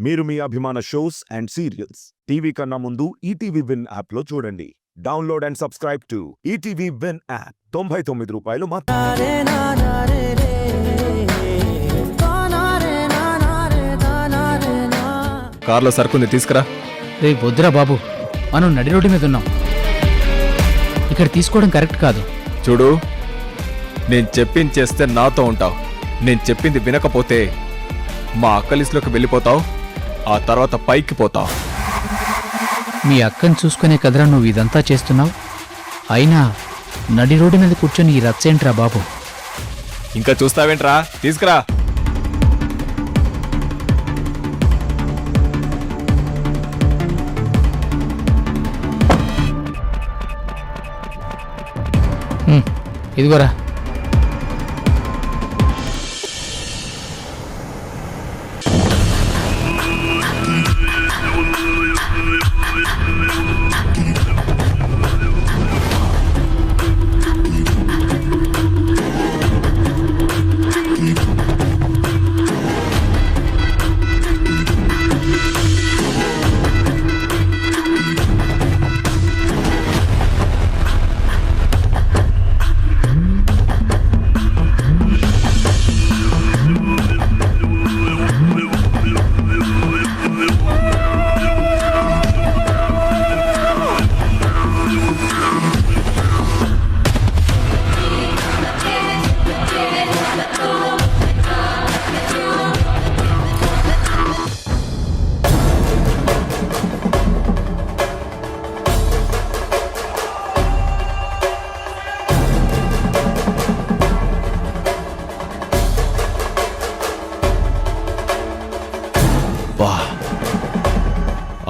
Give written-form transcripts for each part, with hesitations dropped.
మీరు మీ అభిమాన shows and serials TV కన్నా ముందు ఈటీవీ విన్ యాప్లో చూడండి. Download and subscribe to ETV win app. 99 రూపాయలు మాత్రమే. కార్లో సరుకుంది తీసుకురా. రే వద్దురా బాబు, మనం నడి రోడ్డు మీద ఉన్నాం. ఇక్కడ తీసుకోవడం కరెక్ట్ కాదు. చూడు, నేను చెప్పింది చేస్తే నాతో ఉంటావు. నేను చెప్పింది వినకపోతే మా అక్క లిస్టులోకి వెళ్ళిపోతావు. ఆ తర్వాత పైకి పోతావు. మీ అక్కని చూసుకునే కదరా నువ్వు ఇదంతా చేస్తున్నావు. అయినా నడి రోడ్డు మీద కూర్చొని ఈ రచ్చేంట్రా బాబు. ఇంకా చూస్తావేంట్రా, తీసుకురా. ఇదిగోరా.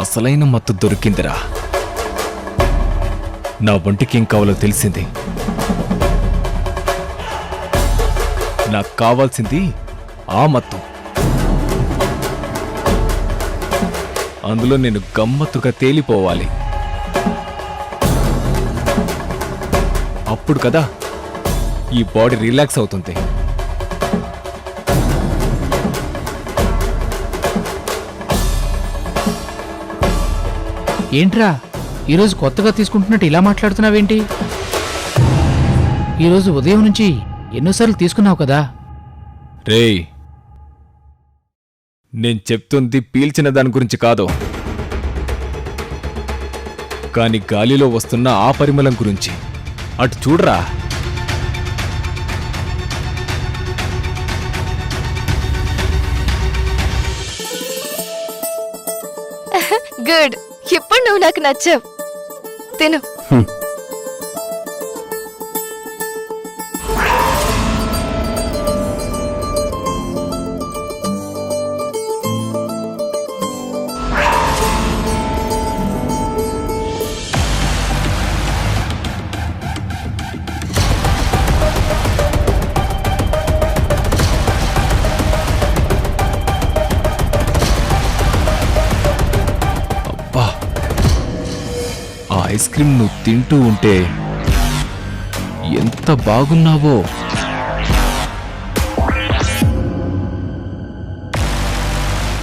అసలైన మత్తు దొరికిందిరా. నా ఒంటికి ఏం కావాలో తెలిసింది. నాకు కావాల్సింది ఆ మత్తు. అందులో నేను గమ్మత్తుగా తేలిపోవాలి. అప్పుడు కదా ఈ బాడీ రిలాక్స్ అవుతుంది. ఏంట్రా ఈరోజు కొత్తగా తీసుకుంటున్నట్టు ఇలా మాట్లాడుతున్నావేంటి? ఈరోజు ఉదయం నుంచి ఎన్నోసార్లు తీసుకున్నావు కదా. రేయ్, నేను చెప్తుంది పీల్చిన దాని గురించి కాదు, కాని గాలిలో వస్తున్న ఆ పరిమళం గురించి. అటు చూడరా. గుడ్, ఇప్పుడు నువ్వు నాకు నచ్చావు. తిను. ఐస్ క్రీమ్ నువ్వు తింటూ ఉంటే ఎంత బాగున్నావో.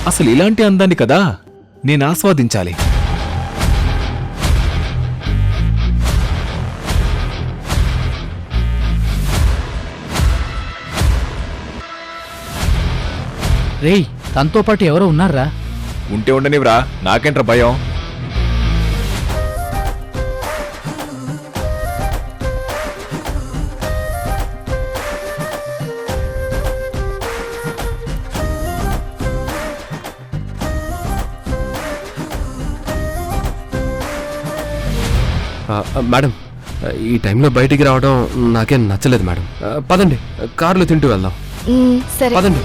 అసలు ఇలాంటి అందాన్ని కదా నేను ఆస్వాదించాలి. రేయ్, తనతో పాటు ఎవరో ఉన్నారా? ఉంటే ఉండనివ్రా, నాకేంట్రా భయం. మేడం, ఈ టైంలో బయటికి రావడం నాకేం నచ్చలేదు మేడం. పదండి, కార్లో తింటూ వెళ్దాం. సరే పదండి.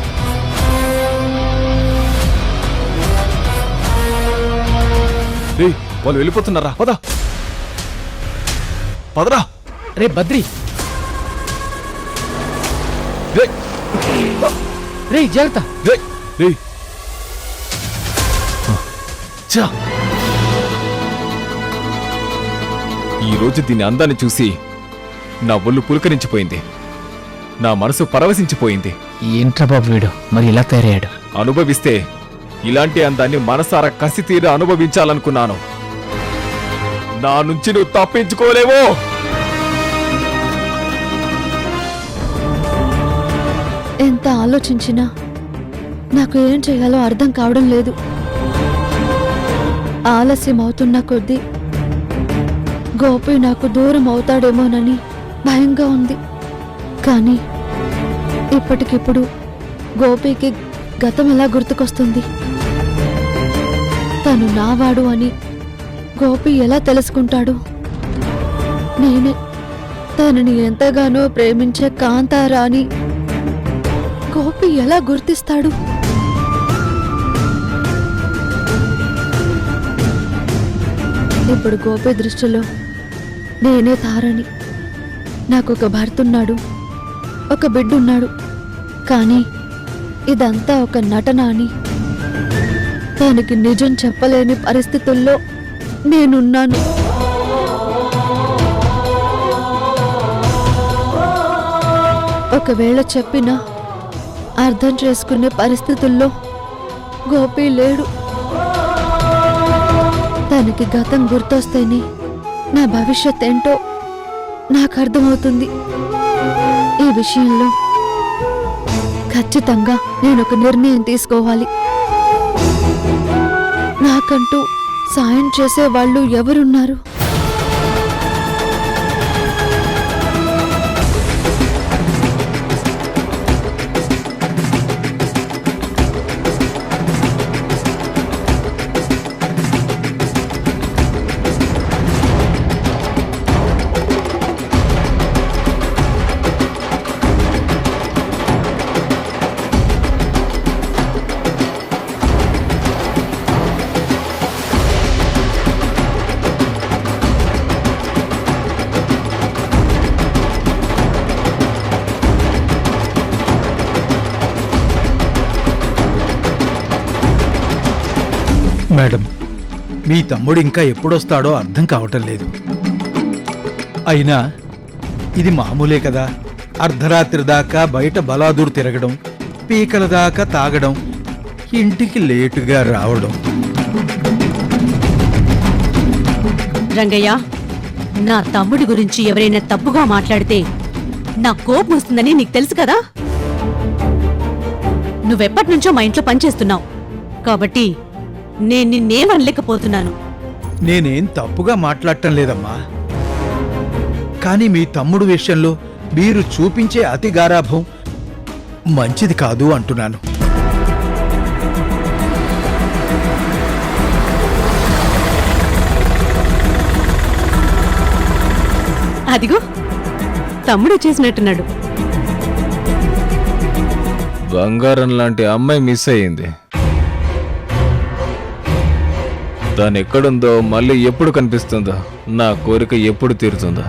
రేయ్, వాళ్ళు వెళ్ళిపోతున్నారా? పద పదరా. రే బద్రి, రేయ్ రే జాగ్రత్త. రేయ్ రేయ్ చా. ఈరోజు దీని అందాన్ని చూసి నా ఒళ్ళు పులకరించిపోయింది. నా మనసు పరవశించిపోయింది. ఏంట్రా బాబు వీడు మరి ఇలా తయారయ్యాడు? అనుభవిస్తే ఇలాంటి అందాన్ని మనసారా కసి తీరి అనుభవించాలనుకున్నాను. నా నుంచి నువ్వు తప్పించుకోలేవో. ఎంత ఆలోచించినా నాకు ఏం చేయాలో అర్థం కావడం లేదు. ఆలస్యం అవుతున్న కొద్దీ గోపి నాకు దూరం అవుతాడేమోనని భయంగా ఉంది. కానీ ఇప్పటికిప్పుడు గోపికి గతం ఎలా గుర్తుకొస్తుంది? తను నావాడు అని గోపి ఎలా తెలుసుకుంటాడు? నేనే తనని ఎంతగానో ప్రేమించే కాంతారా అని గోపి ఎలా గుర్తిస్తాడు? ఇప్పుడు గోపి దృష్టిలో నేనే తారని. నాకొక భర్తున్నాడు, ఒక బిడ్డున్నాడు. కానీ ఇదంతా ఒక నటన అని తనకి నిజం చెప్పలేని పరిస్థితుల్లో నేనున్నాను. ఒకవేళ చెప్పినా అర్థం చేసుకునే పరిస్థితుల్లో గోపి లేడు. తనకి గతం గుర్తొస్తేనే నా భవిష్యత్ ఏంటో నాకు అర్థమవుతుంది. ఈ విషయంలో ఖచ్చితంగా నేను ఒక నిర్ణయం తీసుకోవాలి. నాకంటూ సాయం చేసే వాళ్ళు ఎవరున్నారు? మేడం, మీ తమ్ముడు ఇంకా ఎప్పుడొస్తాడో అర్థం కావటం లేదు. అయినా ఇది మామూలే కదా. అర్ధరాత్రి దాకా బయట బలాదూరు తిరగడం, పీకల దాకా తాగడం, ఇంటికి లేటుగా రావడం. రంగయ్య, నా తమ్ముడి గురించి ఎవరైనా తప్పుగా మాట్లాడితే నా కోపం వస్తుందని నీకు తెలుసు కదా. నువ్వెప్పటినుంచో మా ఇంట్లో పనిచేస్తున్నావు కాబట్టి నేను నిన్నేమనలేకపోతున్నాను. నేనేం తప్పుగా మాట్లాడటం లేదమ్మా. కానీ మీ తమ్ముడు విషయంలో మీరు చూపించే అతి గారాభం మంచిది కాదు అంటున్నాను. అదిగో తమ్ముడు చేసినట్టున్నాడు. బంగారం లాంటి అమ్మాయి మిస్ అయ్యింది. తను ఎక్కడుందో, మళ్ళీ ఎప్పుడు కనిపిస్తుందో, నా కోరిక ఎప్పుడు తీరుతుందో.